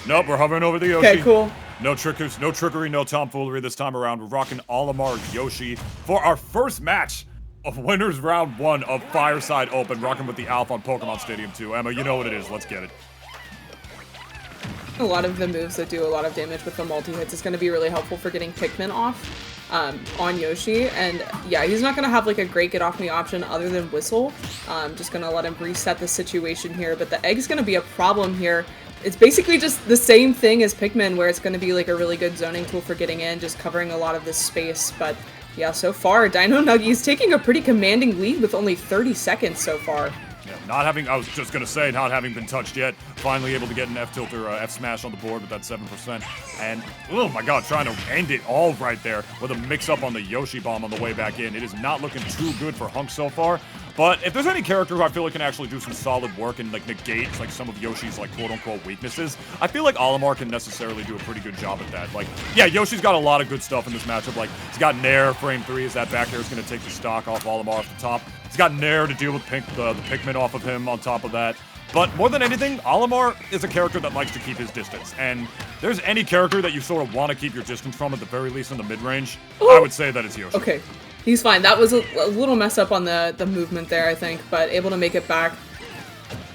Nope, we're hovering over the Yoshi. Okay, cool. No trickers, no trickery, no tomfoolery this time around. We're rocking Olimar Yoshi for our first match of winners round 1 of Fireside Open, rocking with the Alph on Pokemon Stadium 2. Emma, you know what it is. Let's get it. A lot of the moves that do a lot of damage with the multi-hits is going to be really helpful for getting Pikmin off on Yoshi. And yeah, he's not going to have like a great get off me option other than Whistle. Just going to let him reset the situation here. But the egg's going to be a problem here. It's basically just the same thing as Pikmin, where it's going to be like a really good zoning tool for getting in, just covering a lot of this space. But yeah, so far, Dinonuggies taking a pretty commanding lead with only 30 seconds so far. Yeah, I was just gonna say, not having been touched yet, finally able to get an F-tilt or F-smash on the board with that 7%. And, oh my god, trying to end it all right there with a mix-up on the Yoshi bomb on the way back in. It is not looking too good for Hunk so far. But if there's any character who I feel like can actually do some solid work and like negate like some of Yoshi's like quote-unquote weaknesses, I feel like Olimar can necessarily do a pretty good job at that. Like, yeah, Yoshi's got a lot of good stuff in this matchup. Like, he's got Nair, frame 3, as that back air is going to take the stock off Olimar off the top. He's got Nair to deal with the Pikmin off of him on top of that. But more than anything, Olimar is a character that likes to keep his distance. And there's any character that you sort of want to keep your distance from, at the very least in the mid-range, I would say that it's Yoshi. Okay. He's fine. That was a little mess up on the movement there, I think, but able to make it back.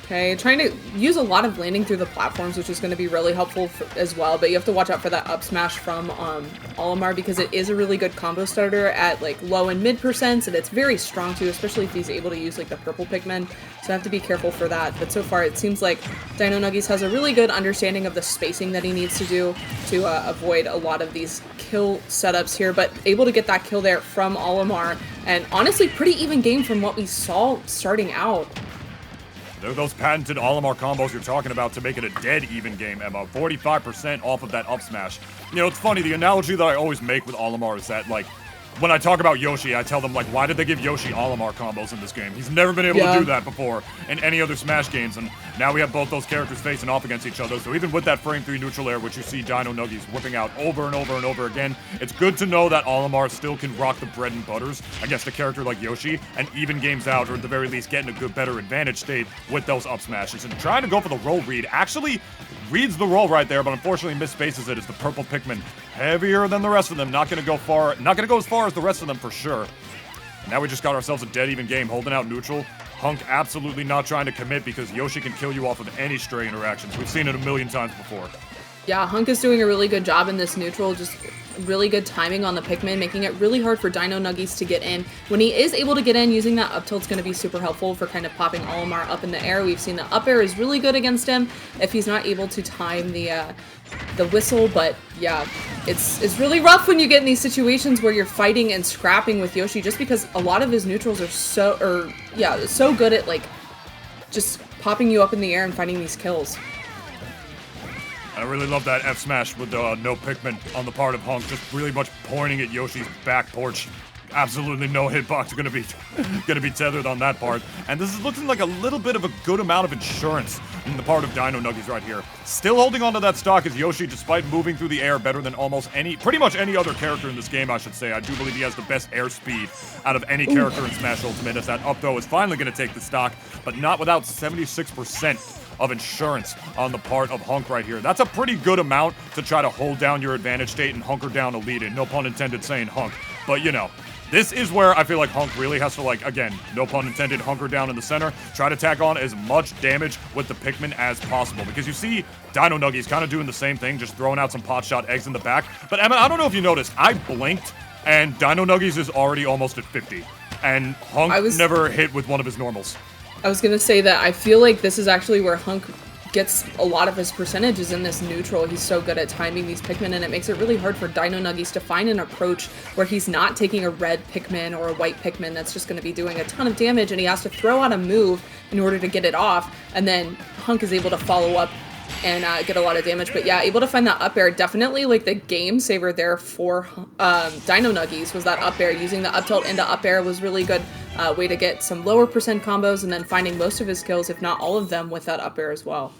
Okay, trying to use a lot of landing through the platforms, which is going to be really helpful as well, but you have to watch out for that up smash from Olimar, because it is a really good combo starter at like low and mid percents, and it's very strong too, especially if he's able to use like the purple Pikmin, so I have to be careful for that. But so far it seems like Dinonuggies has a really good understanding of the spacing that he needs to do to avoid a lot of these kill setups here, but able to get that kill there from Olimar, and honestly pretty even game from what we saw starting out. They're those patented Olimar combos you're talking about to make it a dead even game, Emma. 45% off of that up smash. You know, it's funny, the analogy that I always make with Olimar is that, like, when I talk about Yoshi, I tell them, like, why did they give Yoshi Olimar combos in this game? He's never been able to do that before in any other Smash games, and now we have both those characters facing off against each other, so even with that frame 3 neutral air, which you see Dinonuggies whipping out over and over and over again, it's good to know that Olimar still can rock the bread and butters against a character like Yoshi, and even games out, or at the very least getting a good, better advantage state with those up smashes. And trying to go for the roll read actually reads the roll right there, but unfortunately misspaces it as the purple Pikmin, heavier than the rest of them, not gonna go as far as the rest of them for sure. And now we just got ourselves a dead even game, holding out neutral. Hunk absolutely not trying to commit, because Yoshi can kill you off of any stray interactions. We've seen it a million times before. Yeah, Hunk is doing a really good job in this neutral, just really good timing on the Pikmin, making it really hard for Dinonuggies to get in. When he is able to get in, using that up tilt's going to be super helpful for kind of popping Olimar up in the air. We've seen the up air is really good against him if he's not able to time the whistle, but yeah, it's really rough when you get in these situations where you're fighting and scrapping with Yoshi, just because a lot of his neutrals are so good at like just popping you up in the air and finding these kills. I really love that F smash with no Pikmin on the part of Hunk, just really much pointing at Yoshi's back porch. Absolutely no hitbox gonna be tethered on that part. And this is looking like a little bit of a good amount of insurance in the part of Dinonuggies right here. Still holding onto that stock is Yoshi, despite moving through the air better than pretty much any other character in this game, I should say. I do believe he has the best air speed out of any character in Smash Ultimate, as that up throw is finally gonna take the stock, but not without 76% of insurance on the part of Hunk right here. That's a pretty good amount to try to hold down your advantage state and hunker down a lead in. No pun intended saying Hunk. But, you know, this is where I feel like Hunk really has to, like, again, no pun intended, hunker down in the center, try to tack on as much damage with the Pikmin as possible. Because you see Dinonuggies kind of doing the same thing, just throwing out some pot shot eggs in the back. But, Emma, I don't know if you noticed, I blinked, and Dinonuggies is already almost at 50. And Hunk never hit with one of his normals. I was gonna say that I feel like this is actually where Hunk gets a lot of his percentages in this neutral. He's so good at timing these Pikmin, and it makes it really hard for Dinonuggies to find an approach where he's not taking a red Pikmin or a white Pikmin that's just going to be doing a ton of damage, and he has to throw out a move in order to get it off, and then Hunk is able to follow up and get a lot of damage. But yeah, able to find that up air, definitely like the game saver there for Dinonuggies was that up air. Using the up tilt into up air was really good way to get some lower percent combos, and then finding most of his kills, if not all of them, with that up air as well.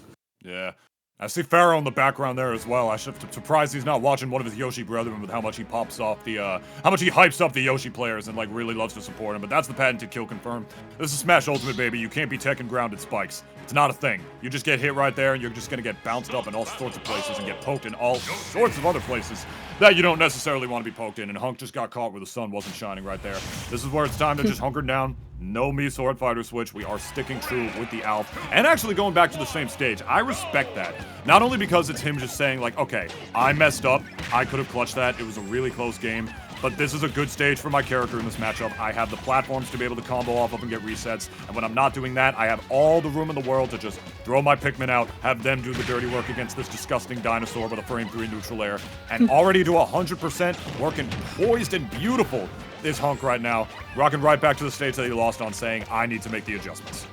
Yeah. I see Pharaoh in the background there as well. I should be surprised he's not watching one of his Yoshi brethren with how much he pops off the, how much he hypes up the Yoshi players and, like, really loves to support him. But that's the patented kill confirmed. This is Smash Ultimate, baby. You can't be Tekken grounded spikes. It's not a thing. You just get hit right there and you're just gonna get bounced up in all sorts of places and get poked in all sorts of other places that you don't necessarily want to be poked in. And Hunk just got caught where the sun wasn't shining right there. This is where it's time to just hunker down. No me sword fighter switch. We are sticking true with the Alph and actually going back to the same stage. I respect that. Not only because it's him just saying like, okay, I messed up. I could have clutched that. It was a really close game. But this is a good stage for my character in this matchup. I have the platforms to be able to combo off of and get resets. And when I'm not doing that, I have all the room in the world to just throw my Pikmin out, have them do the dirty work against this disgusting dinosaur with a frame 3 neutral air. And already to 100%, working poised and beautiful is Hunk right now. Rocking right back to the stage that he lost on, saying, I need to make the adjustments.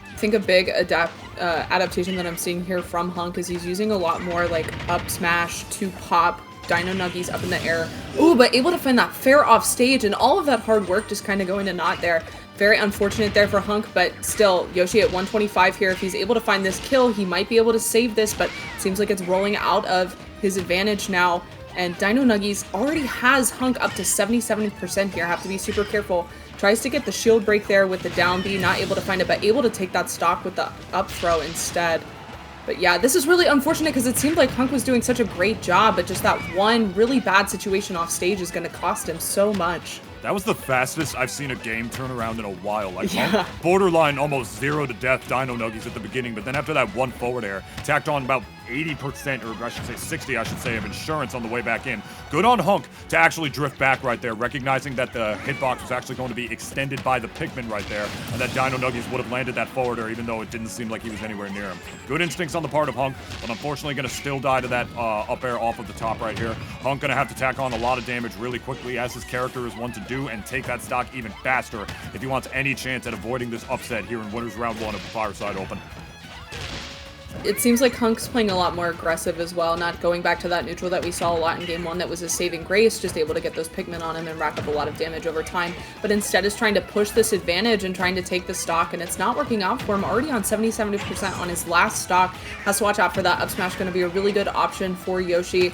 I think a big adaptation that I'm seeing here from Hunk is he's using a lot more like up smash to pop Dinonuggies up in the air. Ooh, but able to find that fair off stage and all of that hard work just kind of going to naught there. Very unfortunate there for Hunk, but still, Yoshi at 125 here. If he's able to find this kill, he might be able to save this, but it seems like it's rolling out of his advantage now. And Dinonuggies already has Hunk up to 77% here. Have to be super careful. Tries to get the shield break there with the down B, not able to find it, but able to take that stock with the up throw instead. But yeah, this is really unfortunate because it seemed like Hunk was doing such a great job, but just that one really bad situation off stage is going to cost him so much. That was the fastest I've seen a game turn around in a while. Like, yeah. Borderline almost 0 to death Dinonuggies at the beginning, but then after that one forward air, tacked on about 80%, or I should say 60, I should say, of insurance on the way back in. Good on Hunk to actually drift back right there, recognizing that the hitbox was actually going to be extended by the Pikmin right there, and that Dinonuggies would have landed that forward air, even though it didn't seem like he was anywhere near him. Good instincts on the part of Hunk, but unfortunately going to still die to that up air off of the top right here. Hunk going to have to tack on a lot of damage really quickly, as his character is one to do, and take that stock even faster if he wants any chance at avoiding this upset here in winners round 1 of the Fireside Open. It seems like Hunk's playing a lot more aggressive as well, not going back to that neutral that we saw a lot in game 1 that was his saving grace, just able to get those Pikmin on him and rack up a lot of damage over time, but instead is trying to push this advantage and trying to take the stock, and it's not working out for him. Already on 70% on his last stock. Has to watch out for that up smash, going to be a really good option for Yoshi.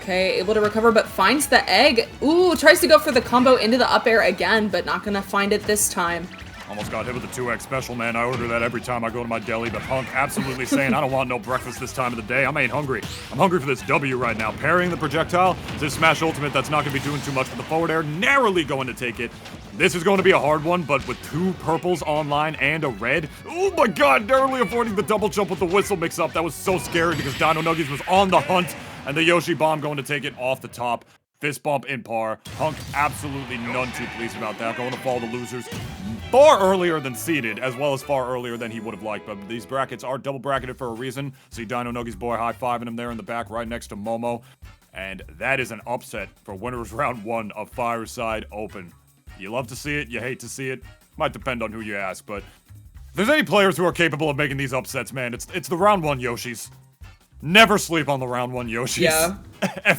Okay, able to recover, but finds the egg. Ooh, tries to go for the combo into the up air again, but not gonna find it this time. Almost got hit with the 2x special, man. I order that every time I go to my deli, but Hunk absolutely saying, I don't want no breakfast this time of the day. I ain't hungry. I'm hungry for this W right now. Parrying the projectile, this Smash Ultimate that's not going to be doing too much with the forward air. Narrowly going to take it. This is going to be a hard one, but with 2 purples online and a red. Oh my god, narrowly avoiding the double jump with the whistle mix-up. That was so scary because Dinonuggies was on the hunt, and the Yoshi bomb going to take it off the top. Fist bump in par. Hunk absolutely none too pleased about that. Going to fall to losers far earlier than seeded, as well as far earlier than he would have liked. But these brackets are double bracketed for a reason. See Dinonuggies boy high-fiving him there in the back right next to Momo. And that is an upset for winners round 1 of Fireside Open. You love to see it, you hate to see it. Might depend on who you ask, but if there's any players who are capable of making these upsets, man, it's the round 1 Yoshis. Never sleep on the round 1 Yoshis. Yeah.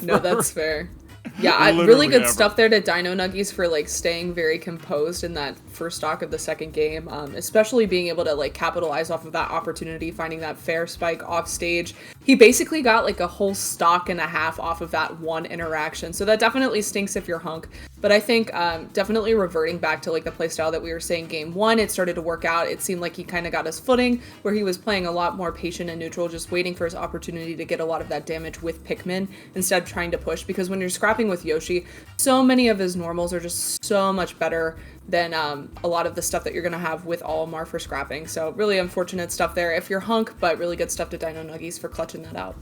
No, that's fair. Yeah, really good stuff there to Dinonuggies for like staying very composed in that first stock of the second game, especially being able to like capitalize off of that opportunity, finding that fair spike off stage. He basically got like a whole stock and a half off of that one interaction, so that definitely stinks if you're Hunk. But I think definitely reverting back to like the playstyle that we were saying game 1, it started to work out. It seemed like he kind of got his footing where he was playing a lot more patient and neutral, just waiting for his opportunity to get a lot of that damage with Pikmin instead of trying to push, because when you're scrapping with Yoshi, so many of his normals are just so much better than a lot of the stuff that you're going to have with Almar for scrapping. So really unfortunate stuff there if you're Hunk, but really good stuff to Dinonuggies for clutching that out.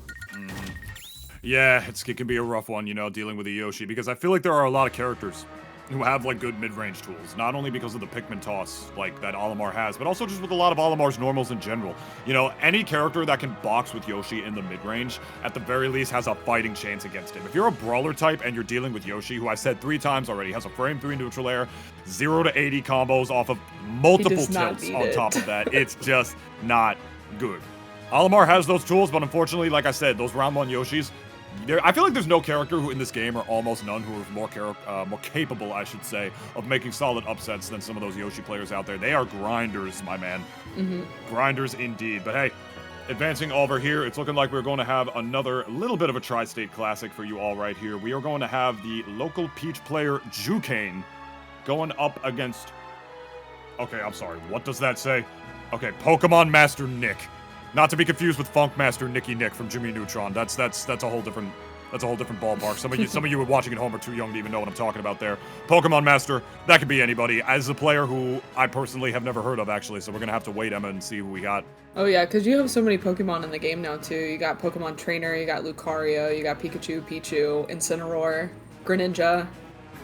Yeah, it can be a rough one, you know, dealing with a Yoshi, because I feel like there are a lot of characters who have, like, good mid-range tools, not only because of the Pikmin toss, like, that Olimar has, but also just with a lot of Olimar's normals in general. You know, any character that can box with Yoshi in the mid-range, at the very least, has a fighting chance against him. If you're a brawler type and you're dealing with Yoshi, who I've said 3 times already, has a frame 3 neutral air, 0 to 80 combos off of multiple tilts on top of that, it's just not good. Olimar has those tools, but unfortunately, like I said, those round 1 Yoshis, I feel like there's no character who in this game, or almost none, who are more capable, I should say, of making solid upsets than some of those Yoshi players out there. They are grinders, my man. Grinders indeed. But hey, advancing over here, it's looking like we're going to have another little bit of a tri-state classic for you all right here. We are going to have the local Peach player, Jukane, going up against... Okay, I'm sorry, what does that say? Okay, Pokemon Master Nick. Not to be confused with Funk Master Nicky Nick from Jimmy Neutron. That's a whole different... That's a whole different ballpark. Some of you were watching at home are too young to even know what I'm talking about there. Pokemon Master, that could be anybody. As a player who I personally have never heard of, actually, so we're gonna have to wait, Emma, and see who we got. Oh yeah, because you have so many Pokemon in the game now too. You got Pokemon Trainer, you got Lucario, you got Pikachu, Pichu, Incineroar, Greninja.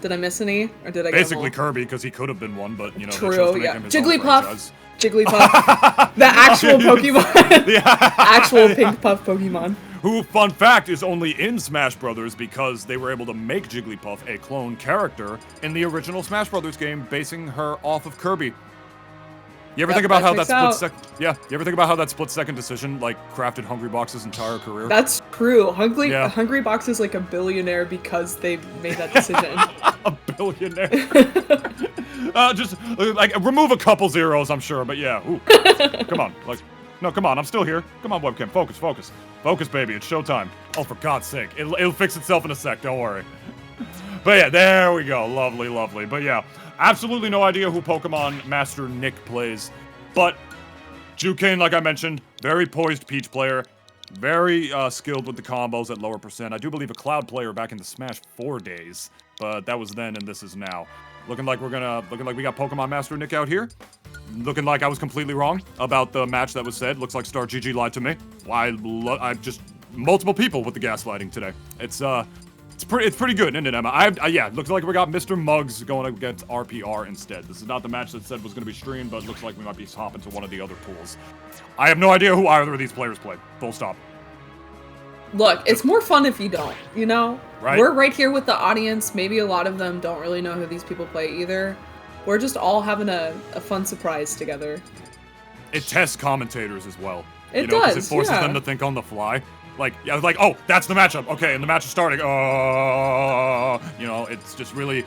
Did I miss any, or did I get Basically them all? Kirby, because he could have been one, but you know, they True, chose to make yeah. him his own Jigglypuff. franchise. Jigglypuff. The actual Pokemon. Yeah. Actual pink puff Pokemon. Who, fun fact, is only in Smash Brothers because they were able to make Jigglypuff a clone character in the original Smash Brothers game, basing her off of Kirby. You ever think about how that split second decision like crafted Hungrybox's entire career? That's true. Hungrybox is like a billionaire because they made that decision. A billionaire. Just like remove a couple zeros, I'm sure, but yeah. Ooh. Come on, like. No, come on, I'm still here. Come on, webcam, focus, focus. Focus, baby, it's showtime. Oh, for God's sake. It'll fix itself in a sec, don't worry. But yeah, there we go. Lovely, lovely. But yeah, absolutely no idea who Pokemon Master Nick plays. But Jukane, like I mentioned, very poised Peach player. Very skilled with the combos at lower percent. I do believe a Cloud player back in the Smash 4 days. But that was then and this is now. Looking like we got Pokemon Master Nick out here. Looking like I was completely wrong about the match that was said. Looks like Star GG lied to me. I just multiple people with the gaslighting today. It's pretty good, isn't it, Emma? Yeah, looks like we got Mr. Muggs going against RPR instead. This is not the match that said was going to be streamed, but it looks like we might be hopping to one of the other pools. I have no idea who either of these players played. Full stop. Look, it's more fun if you don't, you know? Right. We're right here with the audience. Maybe a lot of them don't really know who these people play either. We're just all having a fun surprise together. It tests commentators as well. It does, 'cause does, it forces yeah. them to think on the fly. Like, oh, that's the matchup. Okay, and the match is starting. You know, it's just really